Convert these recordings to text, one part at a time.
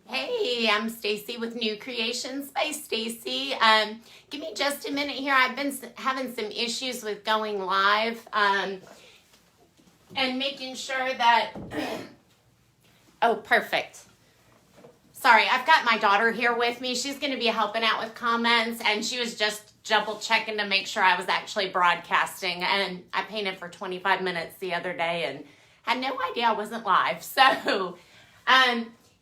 Hey, I'm Stacy with New Creations by Stacy. Give me just a minute here. I've been having some issues with going live and making sure that... Oh, perfect. Sorry, I've got my daughter here with me. She's going to be helping out with comments, and she was just double checking to make sure I was actually broadcasting. And I painted for 25 minutes the other day and had no idea I wasn't live. So,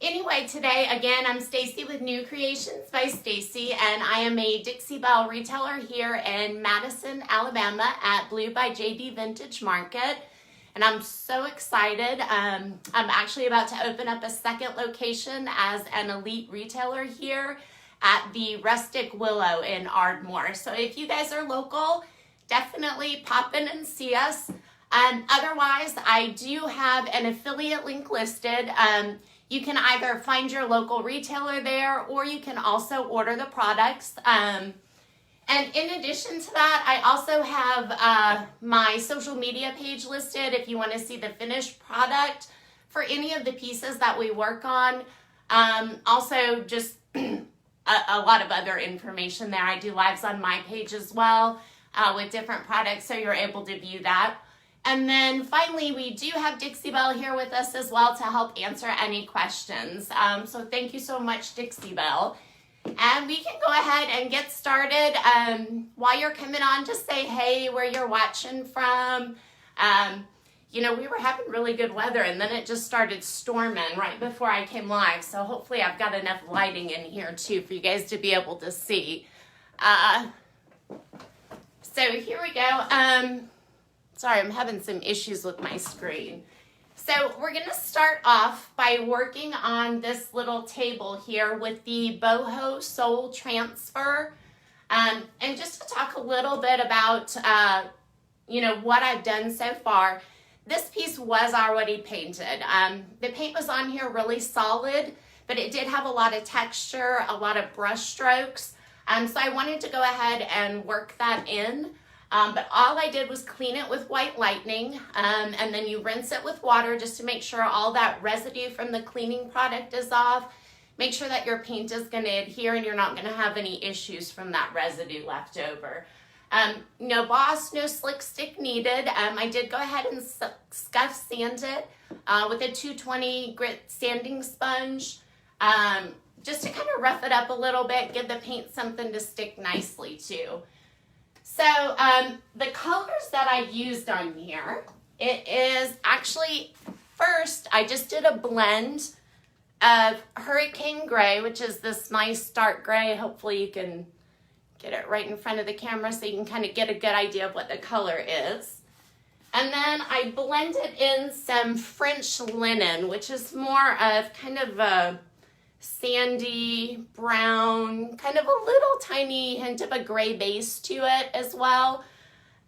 anyway, today, again, I'm Stacy with New Creations by Stacy, and I am a Dixie Belle retailer here in Madison, Alabama at Blue by JD Vintage Market. And I'm so excited. I'm actually about to open up a second location as an elite retailer here at the Rustic Willow in Ardmore. So if you guys are local, definitely pop in and see us. Otherwise, I do have an affiliate link listed. You can either find your local retailer there, or you can also order the products. And in addition to that, I also have my social media page listed if you want to see the finished product for any of the pieces that we work on. Also, just a lot of other information there. I do lives on my page as well with different products, so you're able to view that. And then finally, we do have Dixie Belle here with us as well to help answer any questions. So thank you so much, Dixie Belle. And we can go ahead and get started. While you're coming on, just say hey, where you're watching from. You know, we were having really good weather, and then it just started storming right before I came live. So hopefully I've got enough lighting in here too for you guys to be able to see. So here we go. Sorry, I'm having some issues with my screen. So we're going to start off by working on this little table here with the Boho Soul Transfer. And just to talk a little bit about, you know, what I've done so far. This piece was already painted. The paint was on here really solid, but it did have a lot of texture, a lot of brush strokes. So I wanted to go ahead and work that in. But all I did was clean it with White Lightning, and then you rinse it with water just to make sure all that residue from the cleaning product is off. Make sure that your paint is going to adhere and you're not going to have any issues from that residue left over. No boss, no slick stick needed. I did go ahead and scuff sand it with a 220 grit sanding sponge, just to kind of rough it up a little bit, give the paint something to stick nicely to. So the colors that I used on here, it is actually, first I just did a blend of Hurricane Gray, which is this nice dark gray. Hopefully you can get it right in front of the camera so you can kind of get a good idea of what the color is. And then I blended in some French Linen, which is more of kind of a sandy brown, kind of a little tiny hint of a gray base to it as well.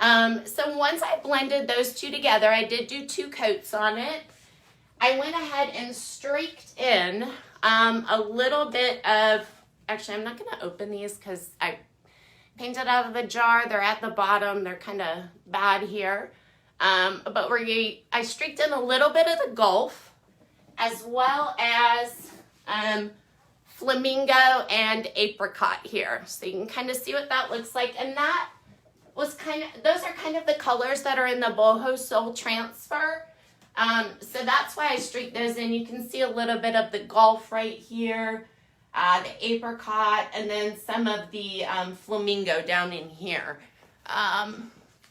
So once I blended those two together, I did do 2 coats on it. I went ahead and streaked in a little bit of, actually I'm not going to open these because I painted out of the jar. They're at the bottom. They're kind of bad here. But I streaked in a little bit of the Gulf, as well as Flamingo and Apricot here. So you can kind of see what that looks like. And that was those are kind of the colors that are in the Boho Soul Transfer. So that's why I streaked those in. You can see a little bit of the Gulf right here, the Apricot, and then some of the Flamingo down in here.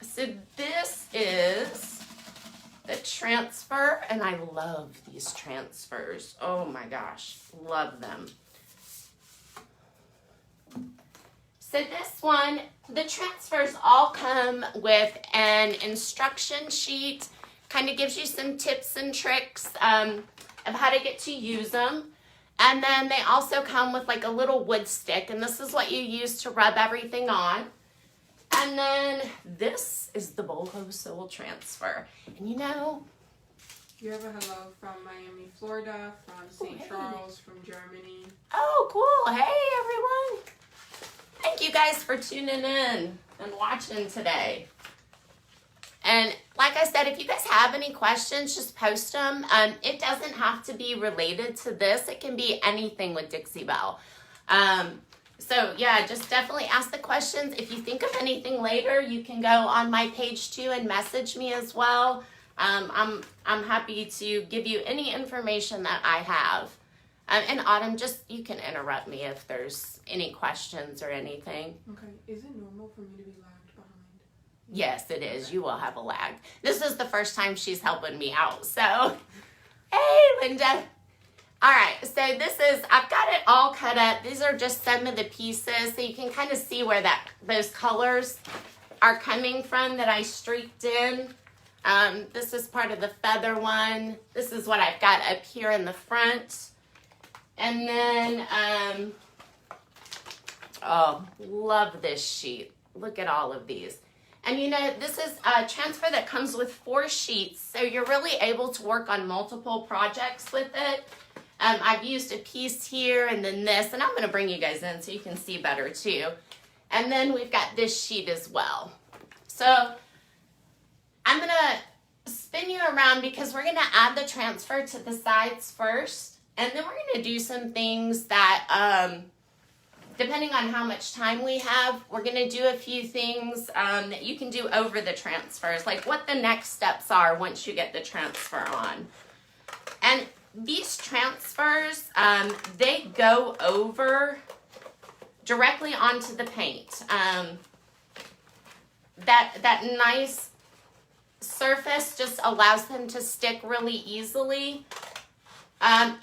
So this is the transfer, and I love these transfers. Oh my gosh, love them. So this one, the transfers all come with an instruction sheet, kind of gives you some tips and tricks of how to get to use them. And then they also come with like a little wood stick, and this is what you use to rub everything on. And then this is the Boho Soul Transfer. And you know, You have a hello from Miami, Florida, from St. Charles, from Germany. Oh, cool. Hey, everyone. Thank you guys for tuning in and watching today. And like I said, if you guys have any questions, just post them. It doesn't have to be related to this. It can be anything with Dixie Belle. So yeah, just definitely ask the questions. If you think of anything later, you can go on my page too and message me as well. I'm happy to give you any information that I have. And Autumn, just you can interrupt me if there's any questions or anything. Okay, is it normal for me to be lagged behind? Yes, it is. You will have a lag. This is the first time she's helping me out. So, hey, Linda. All right, so I've got it all cut up. These are just some of the pieces, so you can kind of see where those colors are coming from that I streaked in. This is part of the feather one. This is what I've got up here in the front. And then, oh, love this sheet. Look at all of these. And you know, this is a transfer that comes with 4 sheets, so you're really able to work on multiple projects with it. I've used a piece here and then this, and I'm going to bring you guys in so you can see better too. And then we've got this sheet as well. So I'm going to spin you around because we're going to add the transfer to the sides first, and then we're going to do some things that, depending on how much time we have, we're going to do a few things that you can do over the transfers, like what the next steps are once you get the transfer on. And these transfers, they go over directly onto the paint. That nice surface just allows them to stick really easily.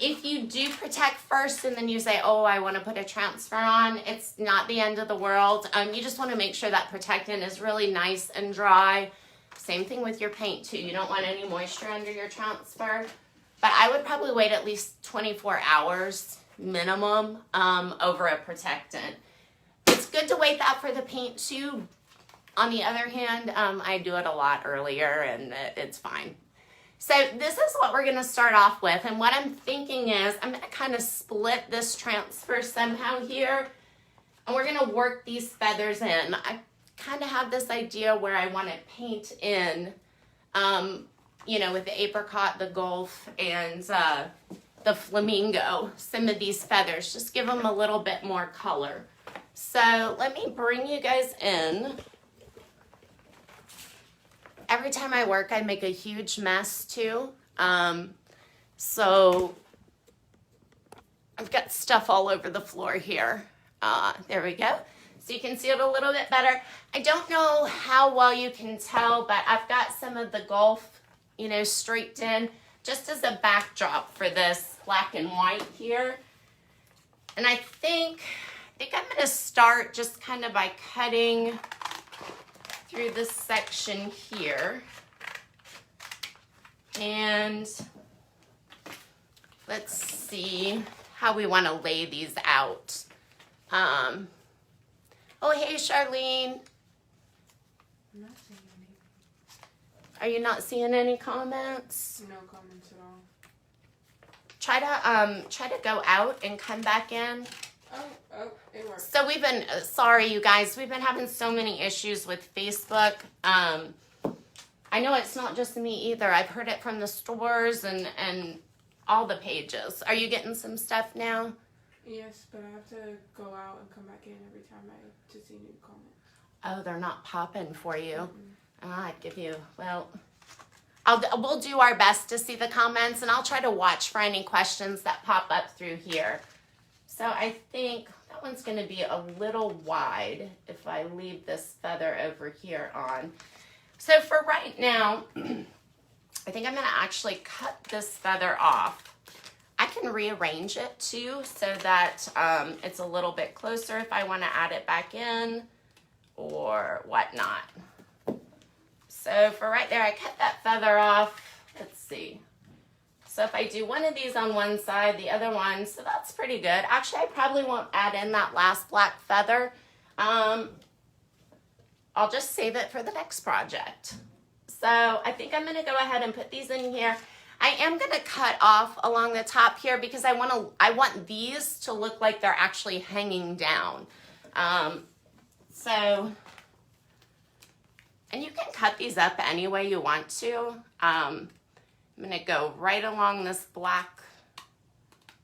If you do protect first and then you say, oh, I want to put a transfer on, it's not the end of the world. You just want to make sure that protectant is really nice and dry. Same thing with your paint too. You don't want any moisture under your transfer. But I would probably wait at least 24 hours minimum over a protectant. It's good to wait that for the paint too. On the other hand, I do it a lot earlier and it's fine. So this is what we're going to start off with. And what I'm thinking is I'm going to kind of split this transfer somehow here. And we're going to work these feathers in. I kind of have this idea where I want to paint in, you know, with the apricot, the gulf, and the flamingo, some of these feathers. Just give them a little bit more color. So let me bring you guys in. Every time I work, I make a huge mess too. So I've got stuff all over the floor here. There we go. So you can see it a little bit better. I don't know how well you can tell, but I've got some of the gulf, you know, streaked in just as a backdrop for this black and white here. And I think I'm going to start just kind of by cutting through this section here. And let's see how we want to lay these out. Oh, hey, Charlene. I'm not seeing any. Are you not seeing any comments? No comments at all. Try to go out and come back in. Oh, it works. So we've been, sorry you guys, we've been having so many issues with Facebook. I know it's not just me either. I've heard it from the stores and all the pages. Are you getting some stuff now? Yes, but I have to go out and come back in every time to see new comments. Oh, they're not popping for you. Mm-hmm. I'd give you, well, we'll do our best to see the comments, and I'll try to watch for any questions that pop up through here. So I think that one's going to be a little wide if I leave this feather over here on. So for right now, I think I'm going to actually cut this feather off. I can rearrange it too so that it's a little bit closer if I want to add it back in or whatnot. So for right there, I cut that feather off. Let's see. So if I do one of these on one side, the other one, so that's pretty good. Actually, I probably won't add in that last black feather. I'll just save it for the next project. So I think I'm going to go ahead and put these in here. I am going to cut off along the top here because I want these to look like they're actually hanging down. So And you can cut these up any way you want to. I'm going to go right along this black,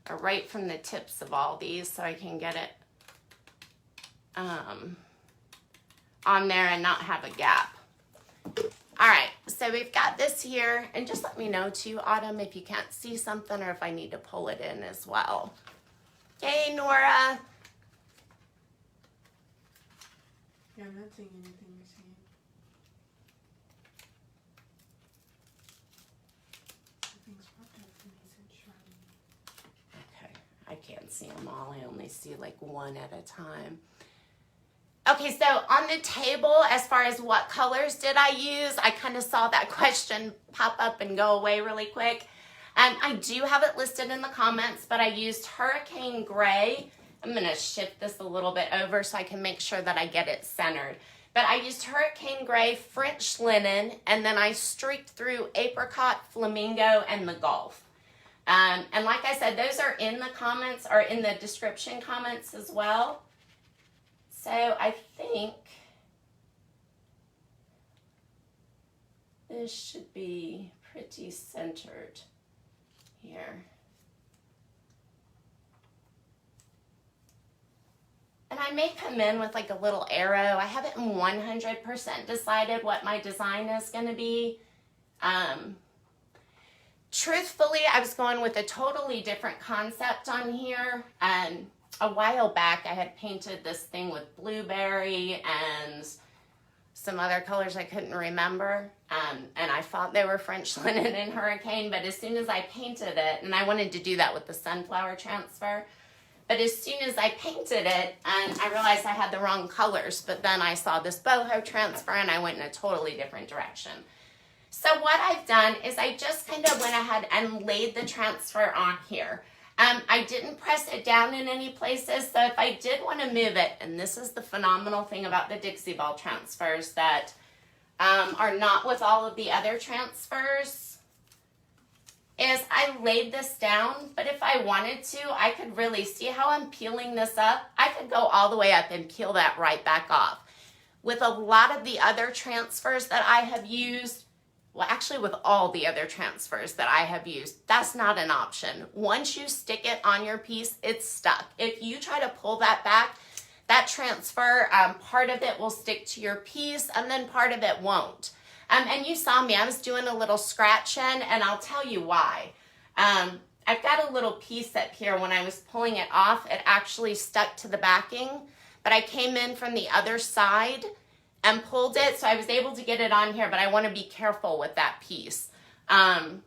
or right from the tips of all these so I can get it on there and not have a gap. All right, so we've got this here, and just let me know too, Autumn, if you can't see something or if I need to pull it in as well. Yay, Nora. Yeah, I'm not seeing anything you're seeing. Nothing's popped up for me since Charlie. Okay, I can't see them all. I only see like one at a time. Okay, so on the table, as far as what colors did I use, I kind of saw that question pop up and go away really quick. I do have it listed in the comments, but I used Hurricane Gray. I'm going to shift this a little bit over so I can make sure that I get it centered. But I used Hurricane Gray, French Linen, and then I streaked through Apricot, Flamingo, and the Gulf. And like I said, those are in the comments, or in the description comments as well. So I think this should be pretty centered here. And I may come in with like a little arrow. I haven't 100% decided what my design is going to be. Truthfully, I was going with a totally different concept on here. A while back, I had painted this thing with blueberry and some other colors I couldn't remember. And I thought they were French Linen and Hurricane, but as soon as I painted it, and I wanted to do that with the sunflower transfer, but as soon as I painted it, I realized I had the wrong colors, but then I saw this boho transfer and I went in a totally different direction. So what I've done is I just kind of went ahead and laid the transfer on here. I didn't press it down in any places, so if I did want to move it, and this is the phenomenal thing about the Dixie Belle transfers that are not with all of the other transfers, is I laid this down, but if I wanted to, I could really see how I'm peeling this up. I could go all the way up and peel that right back off. With a lot of the other transfers that I have used, well, actually with all the other transfers that I have used, that's not an option. Once you stick it on your piece, it's stuck. If you try to pull that back, that transfer, part of it will stick to your piece and then part of it won't. And you saw me, I was doing a little scratching, and I'll tell you why. I've got a little piece up here. When I was pulling it off, it actually stuck to the backing, but I came in from the other side and pulled it, so I was able to get it on here, but I want to be careful with that piece. So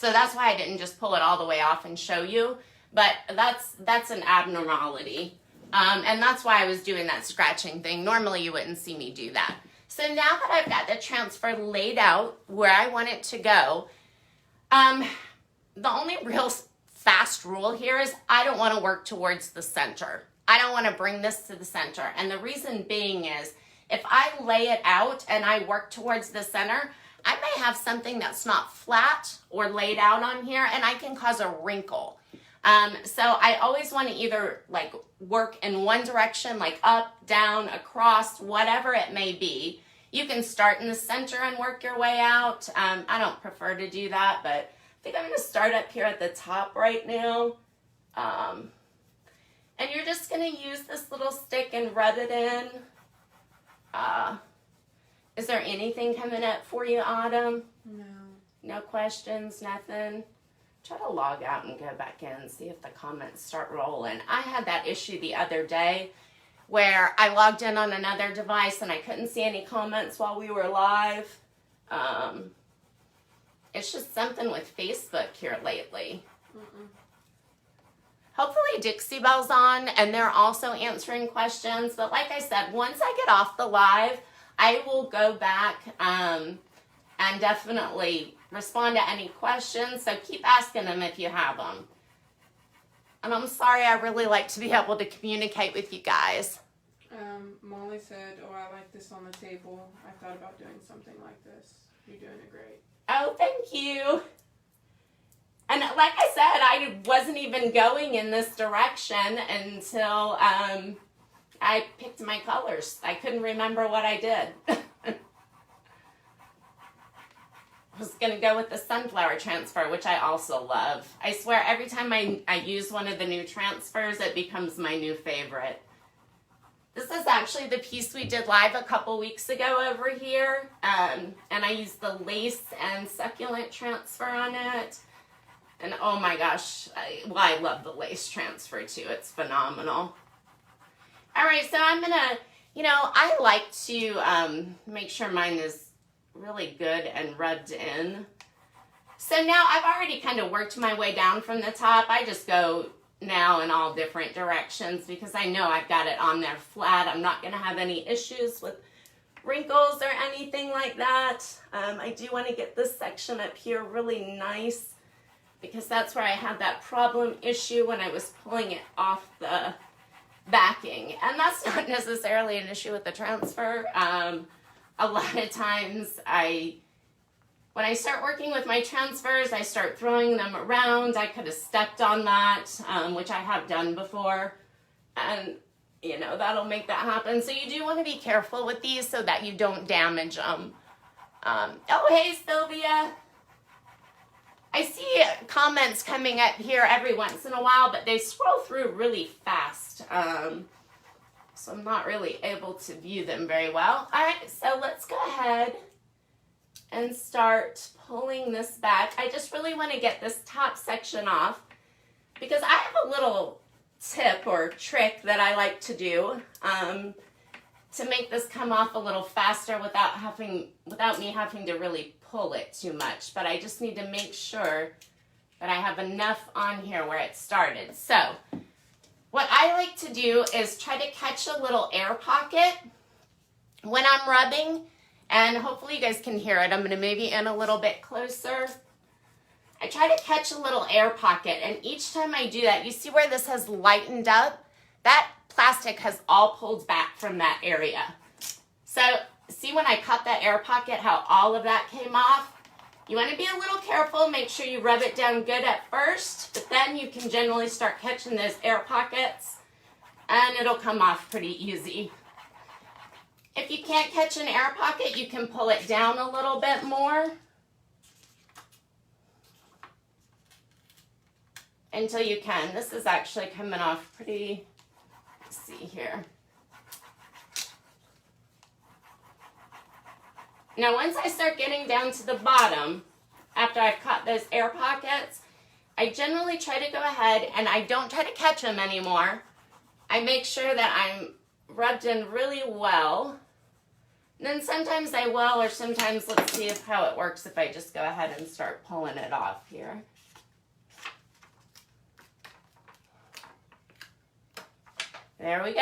that's why I didn't just pull it all the way off and show you, but that's an abnormality. And that's why I was doing that scratching thing. Normally you wouldn't see me do that. So now that I've got the transfer laid out where I want it to go, the only real fast rule here is I don't want to work towards the center. I don't want to bring this to the center. And the reason being is if I lay it out and I work towards the center, I may have something that's not flat or laid out on here, and I can cause a wrinkle. So I always want to either like work in one direction, like up, down, across, whatever it may be. You can start in the center and work your way out. I don't prefer to do that, but I think I'm going to start up here at the top right now. And you're just going to use this little stick and rub it in. Is there anything coming up for you, Autumn? No. No questions, nothing? Try to log out and go back in and see if the comments start rolling. I had that issue the other day where I logged in on another device and I couldn't see any comments while we were live. It's just something with Facebook here lately. Hopefully Dixie Belle's on and they're also answering questions. But like I said, once I get off the live, I will go back and definitely respond to any questions. So keep asking them if you have them. And I'm sorry, I really like to be able to communicate with you guys. Molly said, oh, I like this on the table. I thought about doing something like this. You're doing it great. Oh, thank you. And like I said, I wasn't even going in this direction until I picked my colors. I couldn't remember what I did. was going to go with the sunflower transfer, which I also love. I swear every time I use one of the new transfers, it becomes my new favorite. This is actually the piece we did live a couple weeks ago over here. And I used the lace and succulent transfer on it. And oh my gosh, I love the lace transfer too. It's phenomenal. All right, so I'm going to, I like to make sure mine is really good and rubbed in. So now I've already kind of worked my way down from the top. I just go now in all different directions because I know I've got it on there flat. I'm not going to have any issues with wrinkles or anything like that. I do want to get this section up here really nice because that's where I had that problem issue when I was pulling it off the backing. And that's not necessarily an issue with the transfer. A lot of times when I start working with my transfers, I start throwing them around. I could have stepped on that, which I have done before. And, that'll make that happen. So you do want to be careful with these so that you don't damage them. Oh, hey, Sylvia. I see comments coming up here every once in a while, but they scroll through really fast. So I'm not really able to view them very well. All right, so let's go ahead and start pulling this back. I just really want to get this top section off because I have a little tip or trick that I like to do to make this come off a little faster without me having to really pull it too much. But I just need to make sure that I have enough on here where it started. So what I like to do is try to catch a little air pocket when I'm rubbing, and hopefully you guys can hear it. I'm going to move you in a little bit closer. I try to catch a little air pocket, and each time I do that, you see where this has lightened up? That plastic has all pulled back from that area. So see when I cut that air pocket, how all of that came off? You want to be a little careful, make sure you rub it down good at first, but then you can generally start catching those air pockets and it'll come off pretty easy. If you can't catch an air pocket, you can pull it down a little bit more until you can. This is actually coming off pretty, let's see here. Now, once I start getting down to the bottom, after I've cut those air pockets, I generally try to go ahead and I don't try to catch them anymore. I make sure that I'm rubbed in really well. And then sometimes I will, or sometimes let's see how it works if I just go ahead and start pulling it off here. There we go.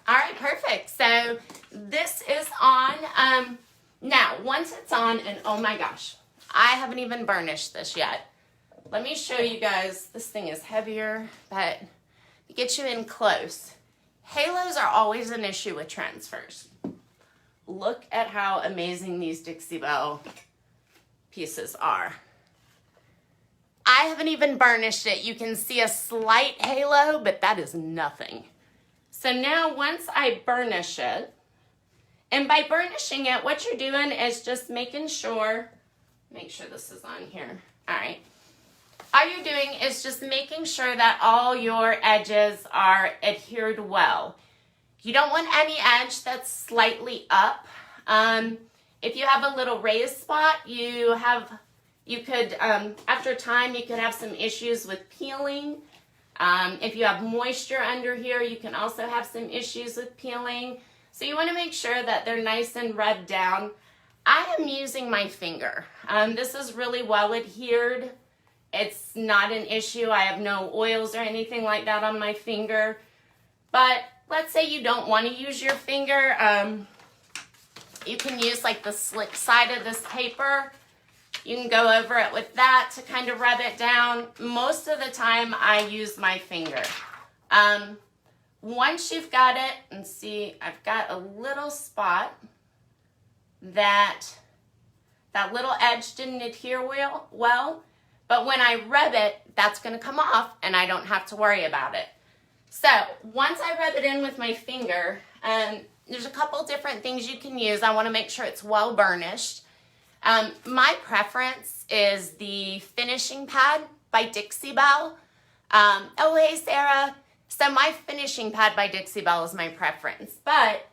All right, perfect. So this is on. Now, once it's on, and oh my gosh, I haven't even burnished this yet. Let me show you guys. This thing is heavier, but to get you in close. Halos are always an issue with transfers. Look at how amazing these Dixie Belle pieces are. I haven't even burnished it. You can see a slight halo, but that is nothing. So now once I burnish it, and by burnishing it, what you're doing is just making sure, make sure this is on here. All right. All you're doing is just making sure that all your edges are adhered well. You don't want any edge that's slightly up. If you have a little raised spot, you could, after time, you could have some issues with peeling. If you have moisture under here, you can also have some issues with peeling. So you want to make sure that they're nice and rubbed down. I am using my finger. This is really well adhered. It's not an issue. I have no oils or anything like that on my finger. But let's say you don't want to use your finger. You can use like the slick side of this paper. You can go over it with that to kind of rub it down. Most of the time I use my finger. Once you've got it, and see, I've got a little spot that little edge didn't adhere well, but when I rub it, that's going to come off and I don't have to worry about it. So once I rub it in with my finger, there's a couple different things you can use. I want to make sure it's well burnished. My preference is the finishing pad by Dixie Belle. Oh, hey, Sarah. So my finishing pad by Dixie Belle is my preference. But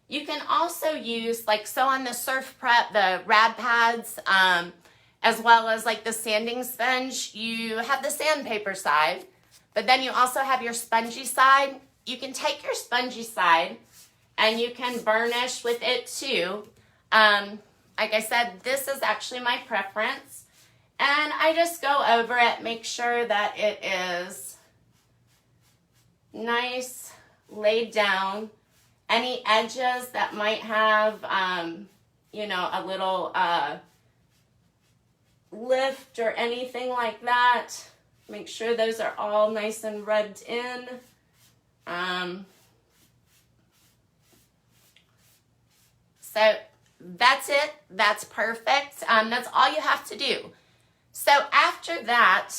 you can also use, like, so on the Surf Prep, the rad pads, as well as like the sanding sponge, you have the sandpaper side, but then you also have your spongy side. You can take your spongy side and you can burnish with it too. Like I said, this is actually my preference. And I just go over it, make sure that it is nice, laid down. Any edges that might have, you know, a little lift or anything like that, make sure those are all nice and rubbed in. So that's it. That's perfect. That's all you have to do. So after that,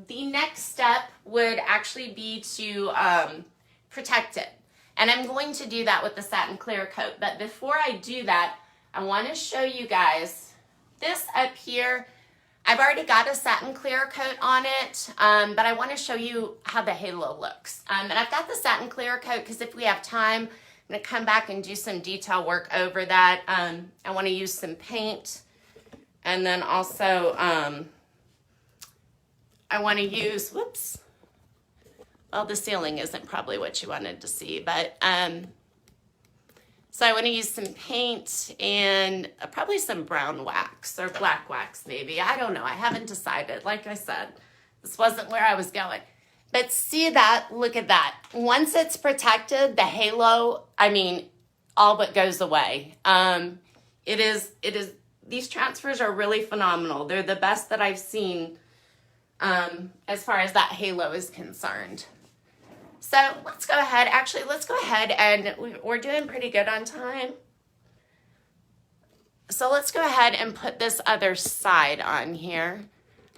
the next step would actually be to protect it. And I'm going to do that with the satin clear coat. But before I do that, I want to show you guys this up here. I've already got a satin clear coat on it, but I want to show you how the halo looks. And I've got the satin clear coat because if we have time, I'm going to come back and do some detail work over that. I want to use some paint. And then also, I want to use, whoops. Well, the ceiling isn't probably what you wanted to see, but so I want to use some paint and probably some brown wax or black wax maybe. I don't know. I haven't decided. Like I said, this wasn't where I was going. But see that? Look at that. Once it's protected, the halo, I mean, all but goes away. It is, these transfers are really phenomenal. They're the best that I've seen as far as that halo is concerned. So let's go ahead. Actually, let's go ahead and we're doing pretty good on time. So let's go ahead and put this other side on here.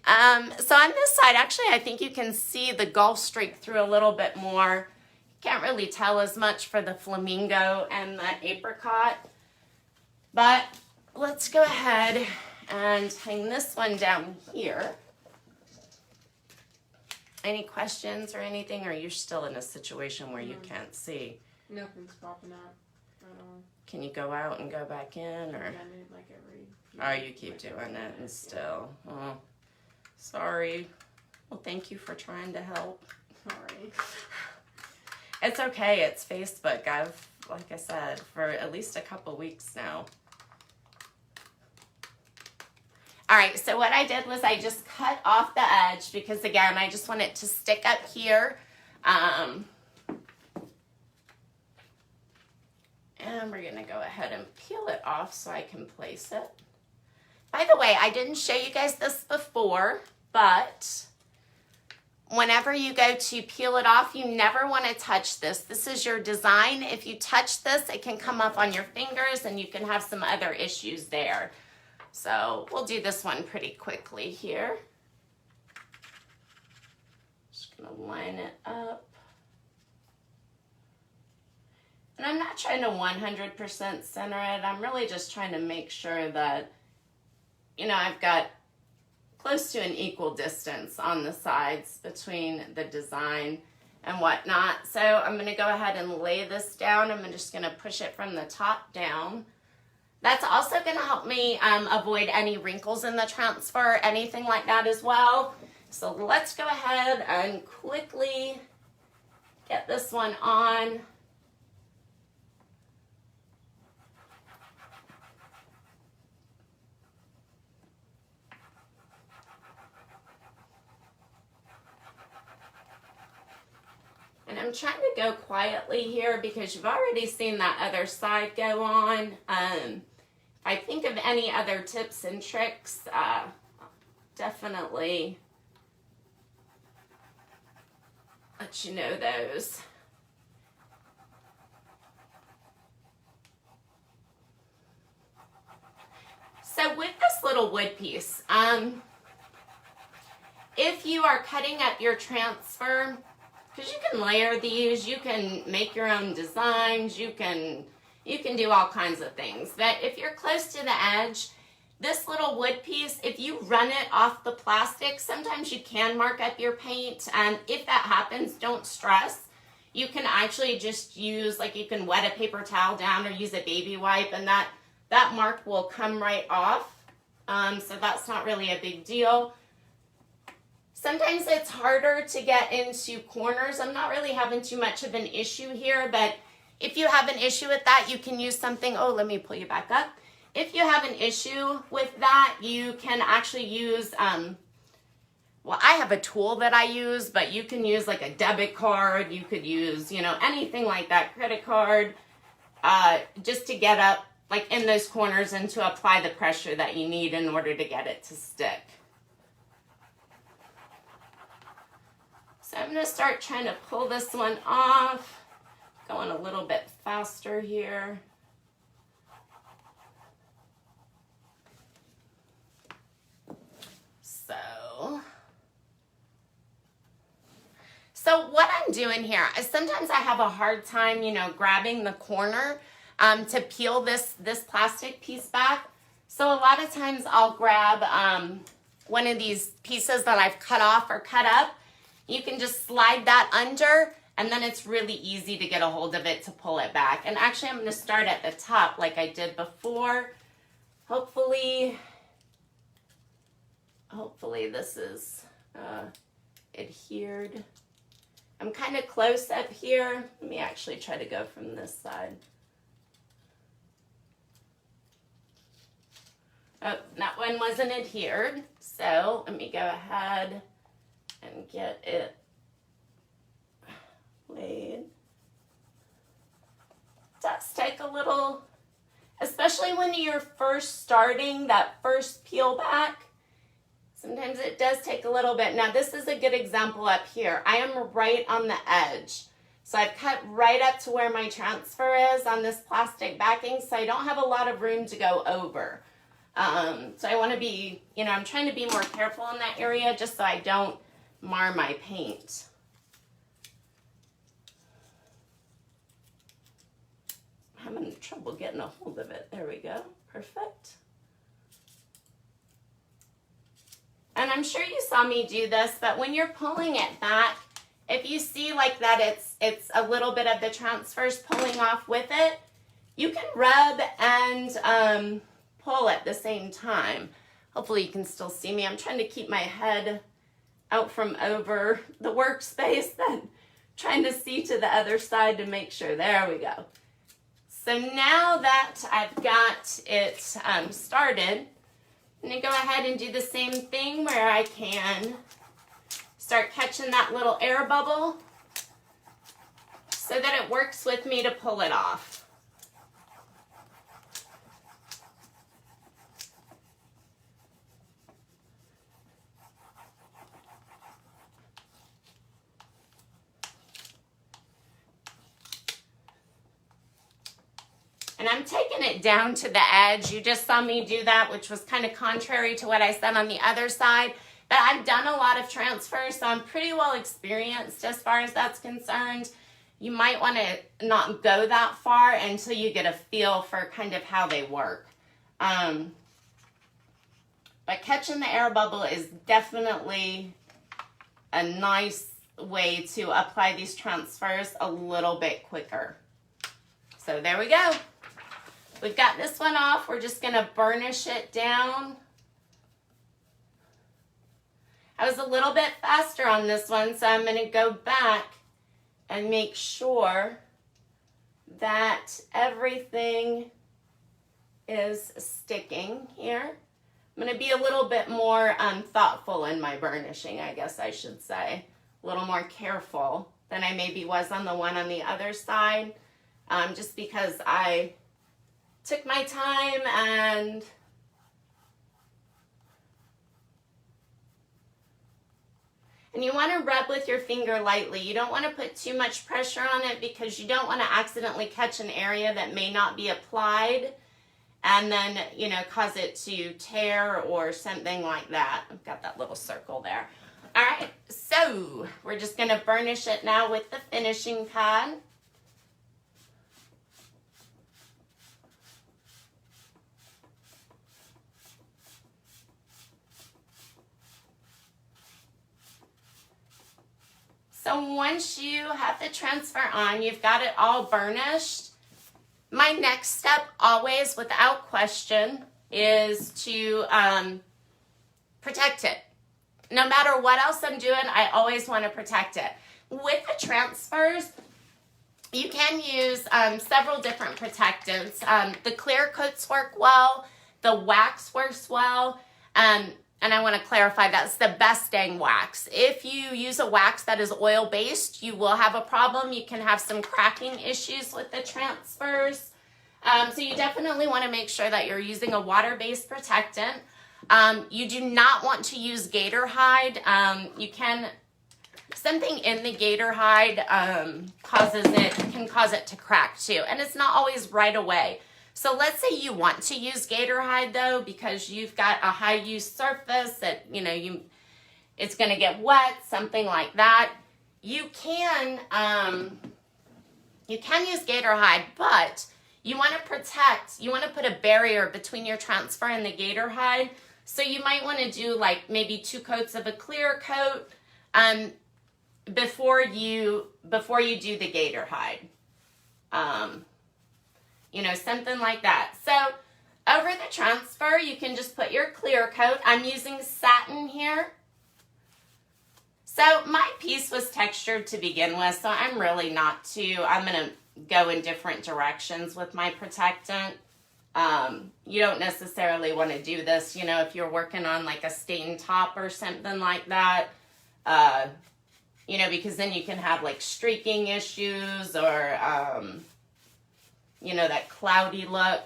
So on this side, actually, I think you can see the Gulf streak through a little bit more. Can't really tell as much for the flamingo and the apricot. But let's go ahead and hang this one down here. Any questions or anything, or are you still in a situation where you can't see? Nothing's popping up at all. Can you go out and go back in, or? Yeah, I need like every. Oh, you keep doing it and still. Oh, sorry. Well, thank you for trying to help. Sorry. It's okay. It's Facebook. I've, like I said, for at least a couple weeks now. All right, so what I did was I just cut off the edge because, again, I just want it to stick up here. And we're going to go ahead and peel it off so I can place it. By the way, I didn't show you guys this before, but whenever you go to peel it off, you never want to touch this. This is your design. If you touch this, it can come up on your fingers and you can have some other issues there. So we'll do this one pretty quickly here. Just gonna line it up. And I'm not trying to 100% center it. I'm really just trying to make sure that, you know, I've got close to an equal distance on the sides between the design and whatnot. So I'm gonna go ahead and lay this down. I'm just gonna push it from the top down. That's also going to help me avoid any wrinkles in the transfer, anything like that as well. So let's go ahead and quickly get this one on. And I'm trying to go quietly here because you've already seen that other side go on. I think of any other tips and tricks, definitely let you know those. So with this little wood piece, if you are cutting up your transfer, because you can layer these, you can make your own designs, you can do all kinds of things. But if you're close to the edge, this little wood piece, if you run it off the plastic, sometimes you can mark up your paint, and if that happens, don't stress. You can actually just use, like, you can wet a paper towel down or use a baby wipe, and that mark will come right off. So that's not really a big deal. Sometimes it's harder to get into corners. I'm not really having too much of an issue here, but if you have an issue with that, you can use something. Oh, let me pull you back up. If you have an issue with that, you can actually use, well, I have a tool that I use, but you can use like a debit card. You could use, you know, anything like that, credit card, just to get up like in those corners and to apply the pressure that you need in order to get it to stick. So I'm going to start trying to pull this one off, going a little bit faster here. So what I'm doing here is sometimes I have a hard time, you know, grabbing the corner to peel this plastic piece back. So a lot of times I'll grab one of these pieces that I've cut off or cut up. You can just slide that under, and then it's really easy to get a hold of it to pull it back. And actually I'm going to start at the top like I did before. Hopefully this is adhered. I'm kind of close up here. Let me actually try to go from this side. Oh, that one wasn't adhered. So let me go ahead and get it laid. It does take a little, especially when you're first starting that first peel back. Sometimes it does take a little bit. Now this is a good example up here. I am right on the edge. So I've cut right up to where my transfer is on this plastic backing, so I don't have a lot of room to go over. So I want to be, you know, I'm trying to be more careful in that area just so I don't mar my paint. I'm having trouble getting a hold of it. There we go. Perfect. And I'm sure you saw me do this, but when you're pulling it back, if you see like that it's a little bit of the transfers pulling off with it, you can rub and pull at the same time. Hopefully you can still see me. I'm trying to keep my head out from over the workspace, then trying to see to the other side to make sure. There we go. So now that I've got it started, I'm going to go ahead and do the same thing where I can start catching that little air bubble so that it works with me to pull it off. And I'm taking it down to the edge. You just saw me do that, which was kind of contrary to what I said on the other side. But I've done a lot of transfers, so I'm pretty well experienced as far as that's concerned. You might want to not go that far until you get a feel for kind of how they work. But catching the air bubble is definitely a nice way to apply these transfers a little bit quicker. So there we go. We've got this one off. We're just going to burnish it down. I was a little bit faster on this one, so I'm going to go back and make sure that everything is sticking here. I'm going to be a little bit more thoughtful in my burnishing, I guess I should say. A little more careful than I maybe was on the one on the other side, just because I took my time and you want to rub with your finger lightly. You don't want to put too much pressure on it because you don't want to accidentally catch an area that may not be applied and then, you know, cause it to tear or something like that. I've got that little circle there. All right, so we're just going to burnish it now with the finishing pad. So once you have the transfer on, you've got it all burnished. My next step, always without question, is to protect it. No matter what else I'm doing, I always want to protect it. With the transfers, you can use several different protectants. The clear coats work well. The wax works well. And I want to clarify, that's the best dang wax. If you use a wax that is oil-based, you will have a problem. You can have some cracking issues with the transfers. So you definitely want to make sure that you're using a water-based protectant. You do not want to use gator hide. Something in the gator hide can cause it to crack too. And it's not always right away. So let's say you want to use gator hide though, because you've got a high use surface that, it's going to get wet, something like that. You can use gator hide, but you want to put a barrier between your transfer and the gator hide. So you might want to do like maybe 2 coats of a clear coat before you do the gator hide. Something like that. So over the transfer, you can just put your clear coat. I'm using satin here. So my piece was textured to begin with, so I'm really not I'm going to go in different directions with my protectant. You don't necessarily want to do this, if you're working on like a stained top or something like that, because then you can have like streaking issues or, that cloudy look.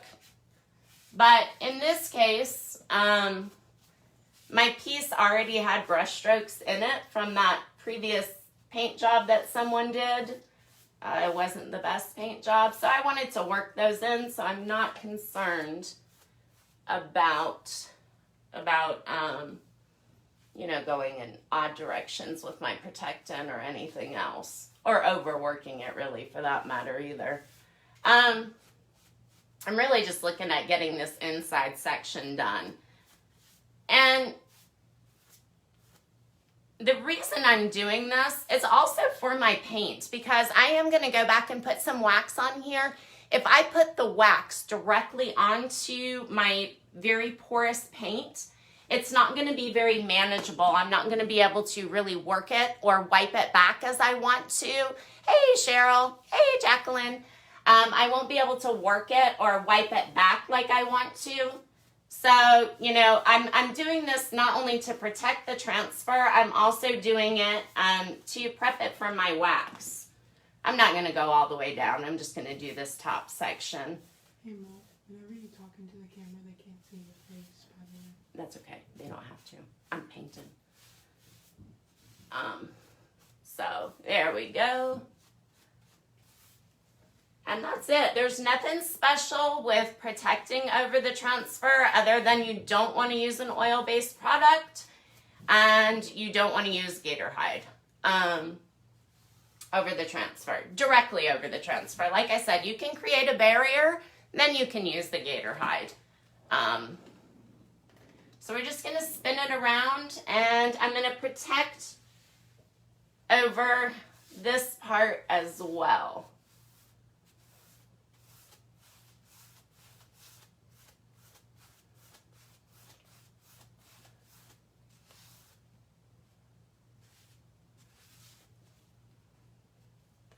But in this case, my piece already had brush strokes in it from that previous paint job that someone did. It wasn't the best paint job, so I wanted to work those in, so I'm not concerned about going in odd directions with my protectant or anything else, or overworking it really for that matter either. I'm really just looking at getting this inside section done. And the reason I'm doing this is also for my paint, because I am going to go back and put some wax on here. If I put the wax directly onto my very porous paint, it's not going to be very manageable. I'm not going to be able to really work it or wipe it back as I want to. Hey, Cheryl. Hey, Jacqueline. I won't be able to work it or wipe it back like I want to. So, I'm doing this not only to protect the transfer, I'm also doing it to prep it for my wax. I'm not going to go all the way down. I'm just going to do this top section. Hey, Mo, whenever you talk into the camera, they can't see your face, by the way. That's okay. They don't have to. I'm painting. So, there we go. And that's it. There's nothing special with protecting over the transfer other than you don't want to use an oil-based product and you don't want to use gator hide over the transfer, directly over the transfer. Like I said, you can create a barrier, then you can use the gator hide. So we're just going to spin it around, and I'm going to protect over this part as well.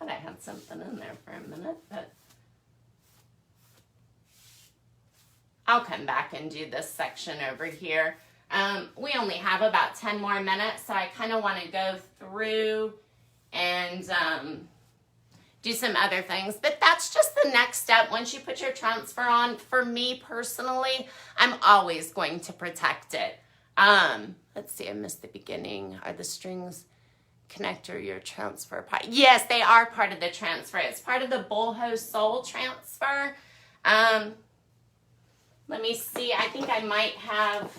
I had something in there for a minute, but I'll come back and do this section over here. We only have about 10 more minutes, so I kind of want to go through and do some other things. But that's just the next step. Once you put your transfer on, for me personally, I'm always going to protect it. Let's see, I missed the beginning. Are the strings connector your transfer part? Yes, they are part of the transfer. It's part of the Boho sole transfer. Let me see. I think I might have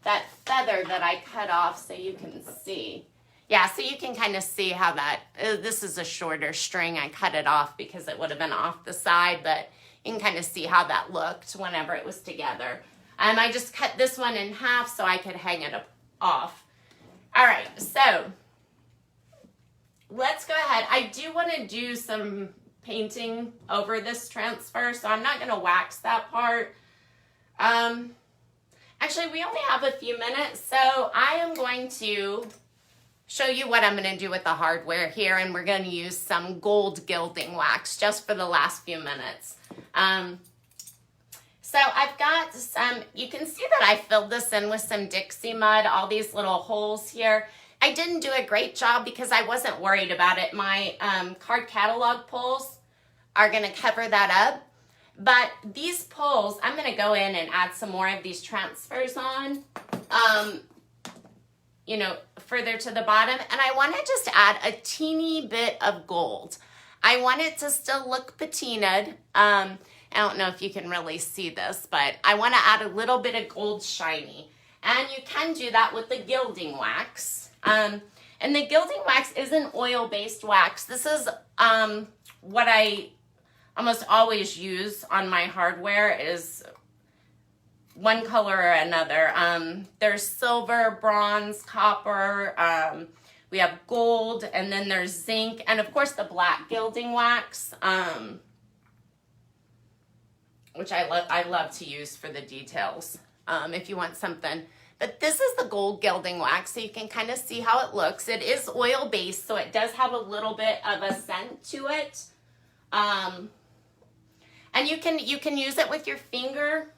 that feather that I cut off so you can see. Yeah, so you can kind of see how that, this is a shorter string. I cut it off because it would have been off the side, but you can kind of see how that looked whenever it was together. I just cut this one in half so I could hang it off. All right, so let's go ahead. I do want to do some painting over this transfer, so I'm not going to wax that part. Actually, we only have a few minutes, so I am going to show you what I'm going to do with the hardware here, and we're going to use some gold gilding wax just for the last few minutes. So I've got some, you can see that I filled this in with some Dixie mud, all these little holes here. I didn't do a great job because I wasn't worried about it. My card catalog pulls are going to cover that up. But these pulls, I'm going to go in and add some more of these transfers on, you know, further to the bottom. And I want to just add a teeny bit of gold. I want it to still look patinaed. I don't know if you can really see this, but I want to add a little bit of gold shiny. And you can do that with the gilding wax. And the gilding wax is an oil-based wax. This is what I almost always use on my hardware is one color or another. There's silver, bronze, copper, we have gold, and then there's zinc, and of course the black gilding wax, which I love to use for the details if you want something. But this is the gold gilding wax, so you can kind of see how it looks. It is oil-based, so it does have a little bit of a scent to it. And you can use it with your finger,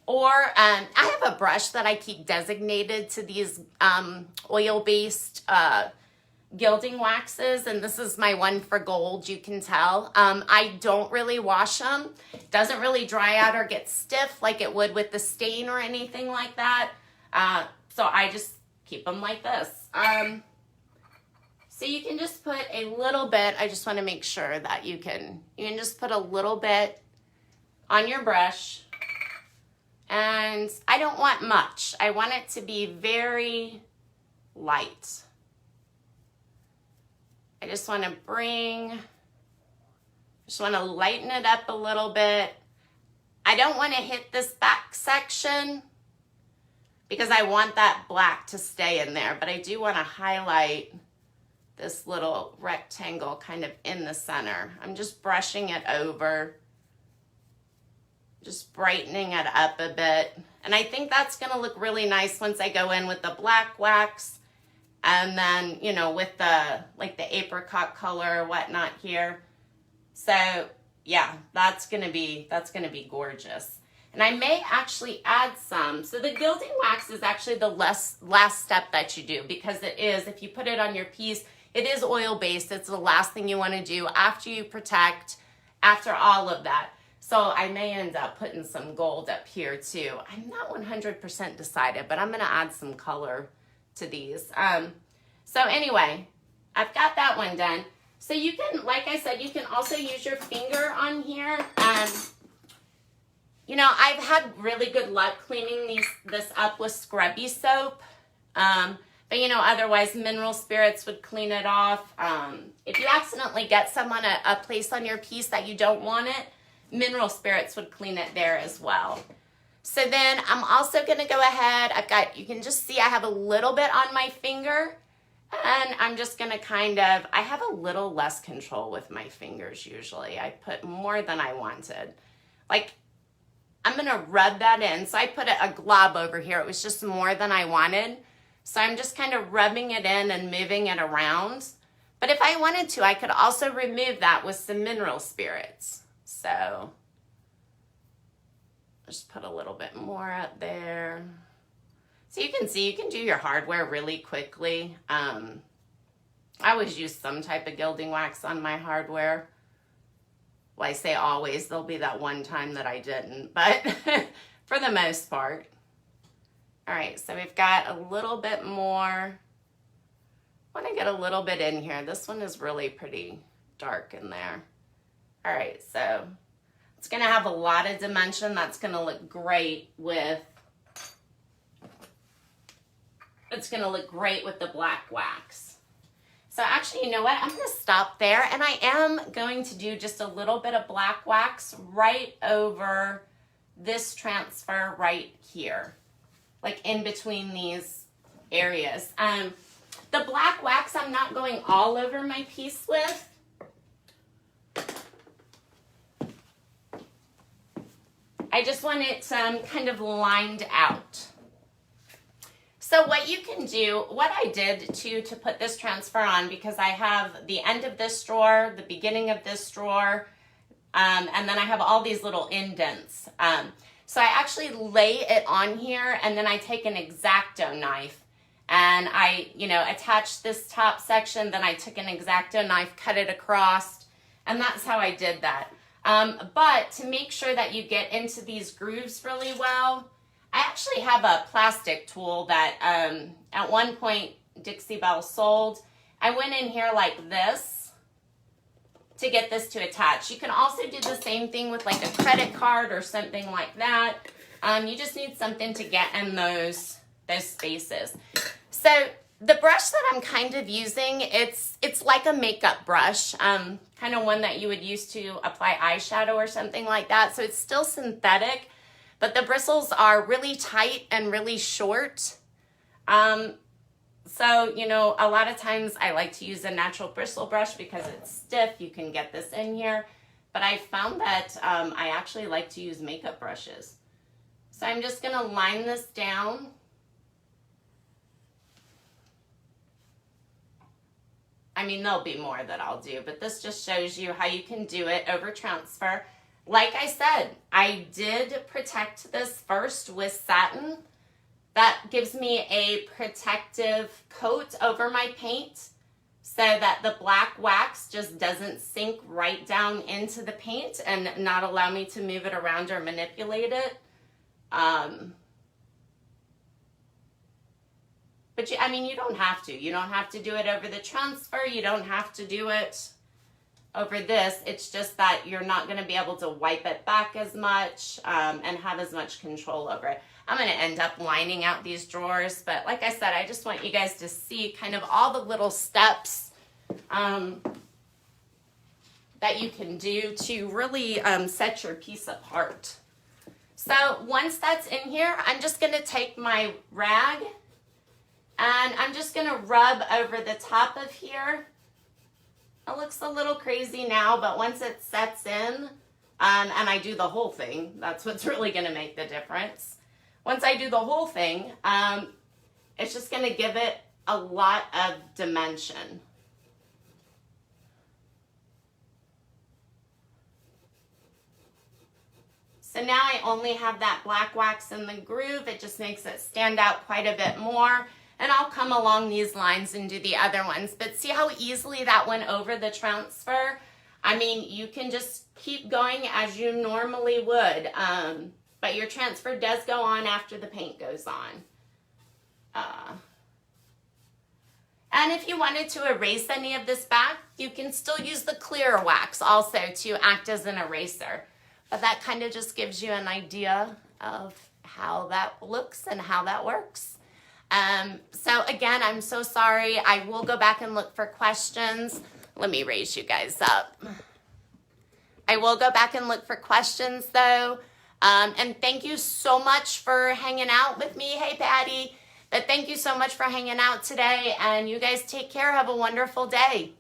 or I have a brush that I keep designated to these oil-based gilding waxes, and this is my one for gold, you can tell. I don't really wash them. It doesn't really dry out or get stiff like it would with the stain or anything like that. So I just keep them like this. So you can just put a little bit, I just want to make sure that you can just put a little bit on your brush. And I don't want much. I want it to be very light. I just want to lighten it up a little bit. I don't want to hit this back section because I want that black to stay in there, but I do want to highlight this little rectangle kind of in the center. I'm just brushing it over, just brightening it up a bit. And I think that's going to look really nice once I go in with the black wax and then, you know, with the, like the apricot color or whatnot here. So yeah, that's going to be gorgeous. And I may actually add some. So the gilding wax is actually the last step that you do, because it is, if you put it on your piece, it is oil-based. It's the last thing you want to do after you protect, after all of that. So I may end up putting some gold up here too. I'm not 100% decided, but I'm going to add some color to these. So anyway, I've got that one done. So you can, like I said, you can also use your finger on here. You know, I've had really good luck cleaning this up with scrubby soap. But, you know, otherwise mineral spirits would clean it off. If you accidentally get some on a place on your piece that you don't want it, mineral spirits would clean it there as well. So then I'm also going to go ahead. You can just see I have a little bit on my finger. And I'm just going to I have a little less control with my fingers usually. I put more than I wanted. Like, I'm going to rub that in. So I put a glob over here. It was just more than I wanted. So I'm just kind of rubbing it in and moving it around. But if I wanted to, I could also remove that with some mineral spirits. So just put a little bit more up there. So you can see, you can do your hardware really quickly. I always use some type of gilding wax on my hardware. Well, I say always, there'll be that one time that I didn't, but for the most part. All right, so we've got a little bit more. I want to get a little bit in here. This one is really pretty dark in there. All right, so it's going to have a lot of dimension. That's going to look great with the black wax. So actually, you know what? I'm going to stop there, and I am going to do just a little bit of black wax right over this transfer right here, like in between these areas. The black wax I'm not going all over my piece with. I just want it kind of lined out. So what you can do, what I did to put this transfer on, because I have the end of this drawer, the beginning of this drawer, and then I have all these little indents. So I actually lay it on here, and then I take an X-Acto knife and I, attach this top section, then I took an X-Acto knife, cut it across, and that's how I did that. But to make sure that you get into these grooves really well, I actually have a plastic tool that at one point Dixie Belle sold. I went in here like this to get this to attach. You can also do the same thing with like a credit card or something like that. You just need something to get in those spaces. So the brush that I'm kind of using, it's like a makeup brush, kind of one that you would use to apply eyeshadow or something like that. So it's still synthetic, but the bristles are really tight and really short. So, a lot of times I like to use a natural bristle brush because it's stiff. You can get this in here. But I found that I actually like to use makeup brushes. So I'm just going to line this down. I mean, there'll be more that I'll do, but this just shows you how you can do it over transfer. Like I said, I did protect this first with satin. That gives me a protective coat over my paint so that the black wax just doesn't sink right down into the paint and not allow me to move it around or manipulate it. But you don't have to. You don't have to do it over the transfer. You don't have to do it over this. It's just that you're not going to be able to wipe it back as much and have as much control over it. I'm going to end up lining out these drawers, but like I said, I just want you guys to see kind of all the little steps that you can do to really set your piece apart. So once that's in here, I'm just going to take my rag and I'm just going to rub over the top of here. It looks a little crazy now, but once it sets in, and I do the whole thing, that's what's really going to make the difference. Once I do the whole thing, it's just going to give it a lot of dimension. So now I only have that black wax in the groove. It just makes it stand out quite a bit more. And I'll come along these lines and do the other ones. But see how easily that went over the transfer? I mean, you can just keep going as you normally would. But your transfer does go on after the paint goes on. And if you wanted to erase any of this back, you can still use the clear wax also to act as an eraser. But that kind of just gives you an idea of how that looks and how that works. So again, I'm so sorry. I will go back and look for questions. Let me raise you guys up. I will go back and look for questions though. And thank you so much for hanging out with me. Hey, Patty. But thank you so much for hanging out today. And you guys take care. Have a wonderful day.